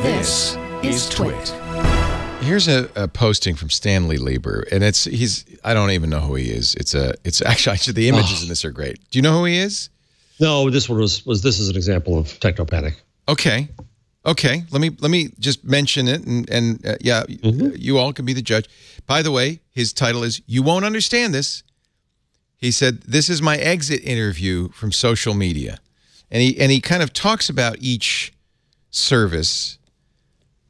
This is TWiT. Here's a posting from Stanley Lieber, and I don't even know who he is. It's actually the images in this are great. Do you know who he is? No, this one this is an example of techno panic. Okay. Let me just mention it, and you all can be the judge. By the way, his title is "You Won't Understand This." He said, "This is my exit interview from social media," and he kind of talks about each service,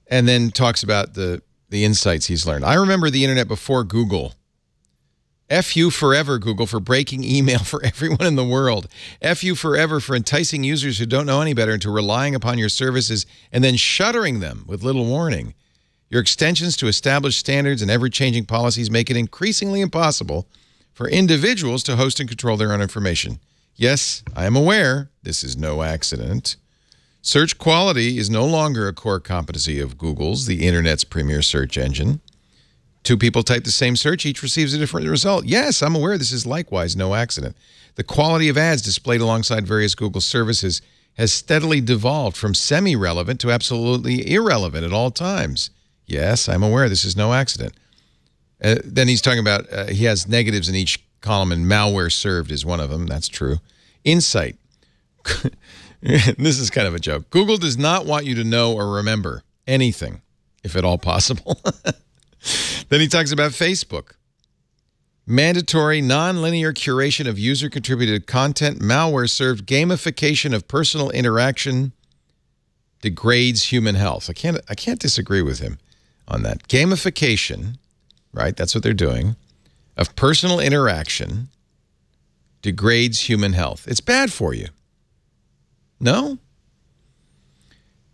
and then talks about the insights he's learned. I remember the internet before Google. F you forever, Google, for breaking email for everyone in the world. F you forever for enticing users who don't know any better into relying upon your services and then shuttering them with little warning. Your extensions to established standards and ever-changing policies make it increasingly impossible for individuals to host and control their own information. Yes, I am aware this is no accident. Search quality is no longer a core competency of Google's, the internet's premier search engine. Two people type the same search, each receives a different result. Yes, I'm aware this is likewise no accident. The quality of ads displayed alongside various Google services has steadily devolved from semi-relevant to absolutely irrelevant at all times. Yes, I'm aware this is no accident. Then he's talking about he has negatives in each column, and malware served is one of them. That's true. Insight. This is kind of a joke. Google does not want you to know or remember anything, if at all possible. Then he talks about Facebook. Mandatory non-linear curation of user-contributed content, malware-served gamification of personal interaction degrades human health. I can't disagree with him on that. Gamification, right? That's what they're doing. Of personal interaction degrades human health. It's bad for you. No?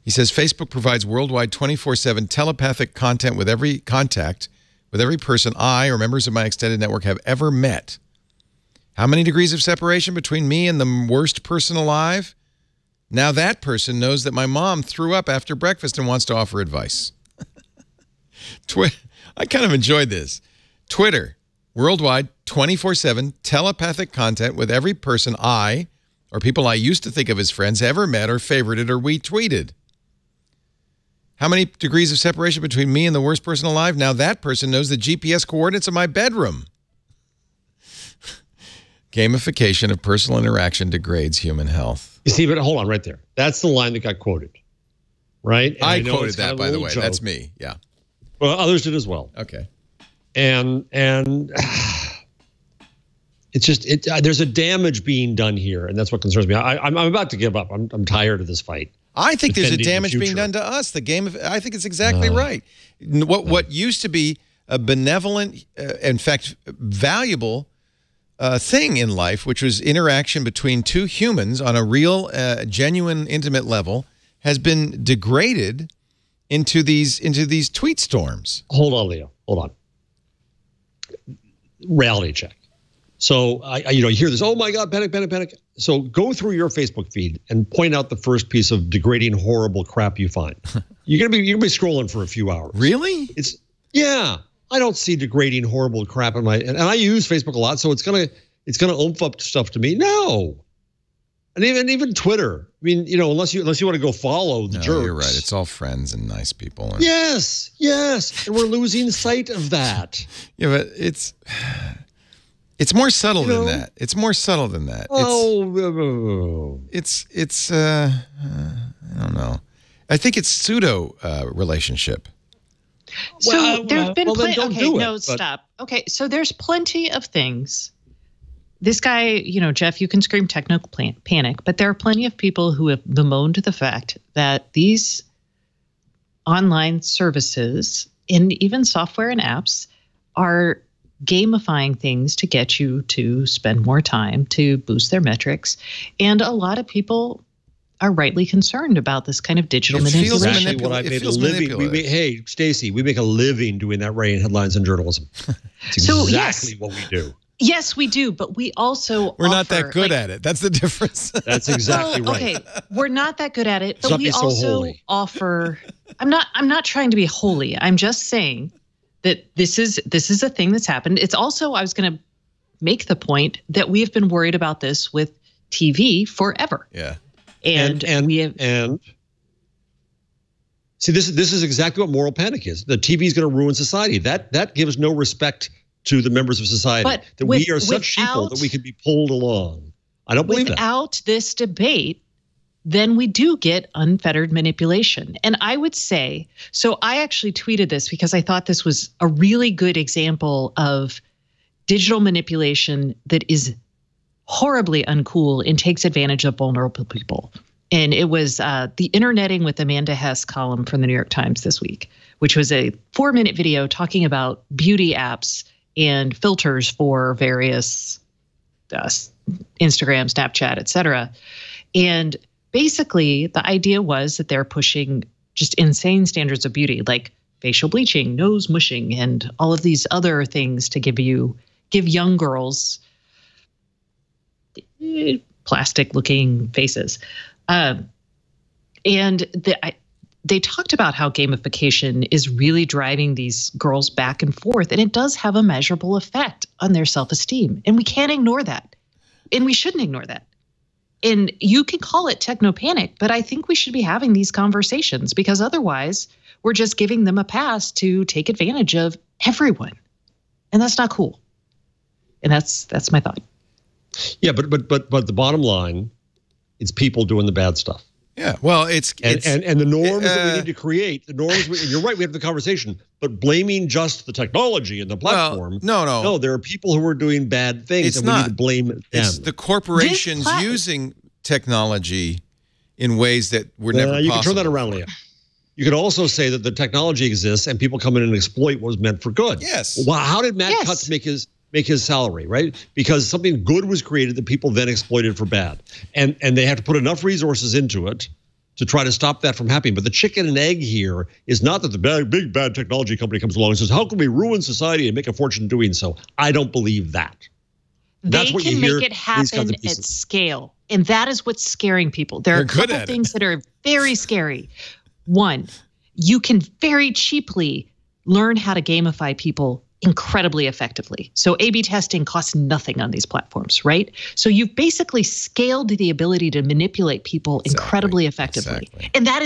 He says Facebook provides worldwide 24/7 telepathic content with every contact with every person I or members of my extended network have ever met. How many degrees of separation between me and the worst person alive? Now that person knows that my mom threw up after breakfast and wants to offer advice. I kind of enjoyed this. Twitter, worldwide 24/7 telepathic content with every person I or people I used to think of as friends ever met or favorited or retweeted. How many degrees of separation between me and the worst person alive? Now that person knows the GPS coordinates of my bedroom. Gamification of personal interaction degrades human health. You see, but hold on right there. That's the line that got quoted, right? And I quoted that, by the way. Joke. That's me, yeah. Well, others did as well. Okay. And it's just there's a damage being done here, and that's what concerns me. I'm about to give up. I'm tired of this fight. I think there's a damage being done to us. I think it's exactly right. What used to be a benevolent, in fact, valuable thing in life, which was interaction between two humans on a real, genuine, intimate level, has been degraded into these tweet storms. Hold on, Leo. Hold on. Reality check. So you hear this, oh my God, panic. So go through your Facebook feed and point out the first piece of degrading, horrible crap you find. You're gonna be scrolling for a few hours. Really? I don't see degrading, horrible crap in and I use Facebook a lot, so it's gonna oomph up stuff to me. No. And even Twitter. I mean, unless you want to go follow the jerks. You're right. It's all friends and nice people. Yes. And we're losing sight of that. Yeah, but it's more subtle than that. It's more subtle than that. It's I don't know. I think it's pseudo relationship. So there's been plenty. Okay, stop. Okay, so there's plenty of things. This guy, Jeff, you can scream techno panic, but there are plenty of people who have bemoaned the fact that these online services and even software and apps are gamifying things to get you to spend more time, to boost their metrics. And a lot of people are rightly concerned about this kind of digital manipulation. Actually what I made a living. Hey, Stacey, we make a living doing that writing headlines and journalism. It's exactly what we do. Yes, we do, but we also we're not that good at it. That's the difference. That's exactly right. Okay, we're not that good at it, but we also offer. I'm not trying to be holy. I'm just saying that this is a thing that's happened. It's also, I was going to make the point that we have been worried about this with TV forever. Yeah. And we have See, this is exactly what moral panic is. The TV is going to ruin society. That gives no respect to the members of society. But that we are such sheeple that we can be pulled along. I don't believe that. Without this debate, then we do get unfettered manipulation. And I would say, so I actually tweeted this because I thought this was a really good example of digital manipulation that is horribly uncool and takes advantage of vulnerable people. And it was the Interneting with Amanda Hess column from the New York Times this week, which was a 4-minute video talking about beauty apps and filters for various Instagram, Snapchat, et cetera. And basically, the idea was that they're pushing just insane standards of beauty, like facial bleaching, nose mushing, and all of these other things to give young girls plastic-looking faces. And they talked about how gamification is really driving these girls back and forth, and it does have a measurable effect on their self-esteem. And we can't ignore that. And we shouldn't ignore that. And you can call it techno panic, but I think we should be having these conversations because otherwise we're just giving them a pass to take advantage of everyone. And that's not cool. And that's my thought. Yeah, but the bottom line, it's people doing the bad stuff. Yeah, well, and the norms that we need to create, you're right, we have the conversation, but blaming just the technology and the platform. Well, no, there are people who are doing bad things, we need to blame them. It's the corporations using technology in ways that were never possible. You can turn that around, Leo. You could also say that the technology exists and people come in and exploit what was meant for good. Yes. Well, how did Matt Cutts make his salary, right? Because something good was created that people then exploited for bad. And they have to put enough resources into it to try to stop that from happening. But the chicken and egg here is not that the big bad technology company comes along and says, how can we ruin society and make a fortune doing so? I don't believe that. They can make it happen at scale. And that is what's scaring people. There are a couple things that are very scary. One, you can very cheaply learn how to gamify people incredibly effectively. So A/B testing costs nothing on these platforms, right? So you've basically scaled the ability to manipulate people incredibly effectively. Exactly. And that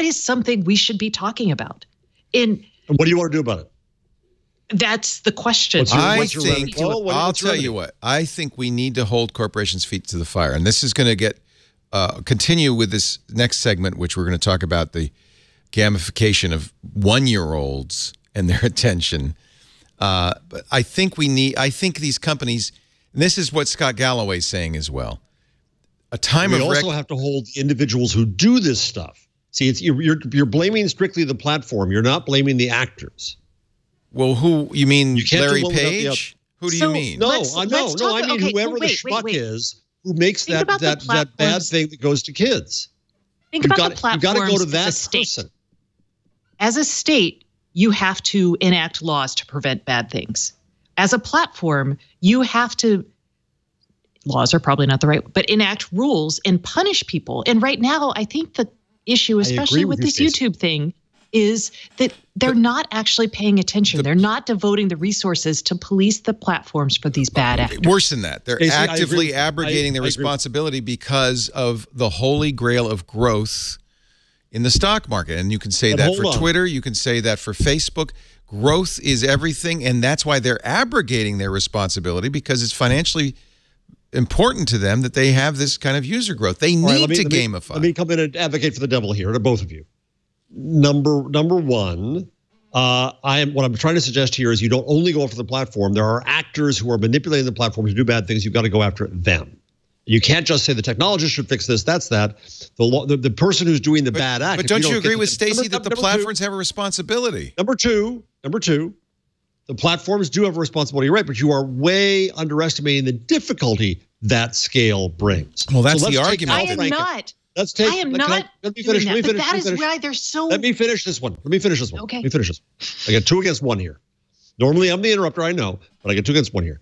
is something we should be talking about. And what do you want to do about it? That's the question. I'll tell you what. I think we need to hold corporations' feet to the fire. And this is going to continue with this next segment, which we're going to talk about the gamification of 1-year-olds and their attention. But I think these companies, and this is what Scott Galloway's saying as well. We also have to hold individuals who do this stuff. See, you're blaming strictly the platform. You're not blaming the actors. Well, who you mean? Larry Page? Who do you mean? No, I mean whoever the schmuck is who makes that bad thing that goes to kids. Think about the platforms. You've got to go to that person. As a state, you have to enact laws to prevent bad things. As a platform, you have to, laws are probably not the right, but enact rules and punish people. And right now, I think the issue, especially with this YouTube thing, is that they're not actually paying attention. They're not devoting the resources to police the platforms for these bad actors. Worse than that, they're actively abrogating their responsibility because of the holy grail of growth in the stock market. And you can say that for Twitter. You can say that for Facebook. Growth is everything. And that's why they're abrogating their responsibility, because it's financially important to them that they have this kind of user growth. They need to gamify. Let me come in and advocate for the devil here to both of you. Number one, what I'm trying to suggest here is you don't only go after the platform. There are actors who are manipulating the platform to do bad things. You've got to go after them. You can't just say the technologist should fix this. That's that. The person who's doing the bad act. But don't you agree with Stacey that the platforms have a responsibility? Number two, the platforms do have a responsibility, right? But you are way underestimating the difficulty that scale brings. Well, that's the argument. I am not. I am not. Let me finish. But that is why they're so. Let me finish this one. Okay. Let me finish this. I got 2 against 1 here. Normally, I'm the interrupter. I know, but I got 2 against 1 here.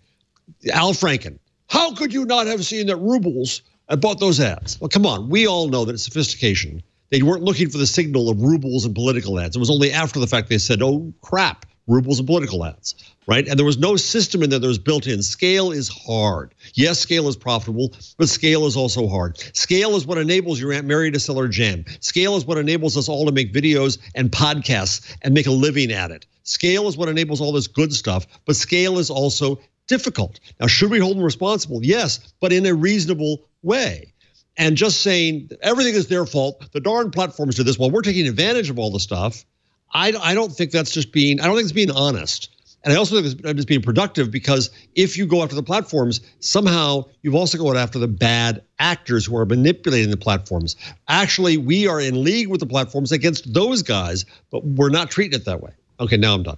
Al Franken. How could you not have seen that rubles bought those ads? Well, come on. We all know that it's sophistication. They weren't looking for the signal of rubles and political ads. It was only after the fact they said, oh, crap, rubles and political ads, right? And there was no system in there that was built in. Scale is hard. Yes, scale is profitable, but scale is also hard. Scale is what enables your Aunt Mary to sell her jam. Scale is what enables us all to make videos and podcasts and make a living at it. Scale is what enables all this good stuff, but scale is also difficult. Now, should we hold them responsible? Yes, but in a reasonable way. And just saying everything is their fault, the darn platforms do this, while we're taking advantage of all the stuff, I don't think that's just being, I don't think it's being honest. And I also think it's being productive, because if you go after the platforms, somehow you've also gone after the bad actors who are manipulating the platforms. Actually, we are in league with the platforms against those guys, but we're not treating it that way. Okay, now I'm done.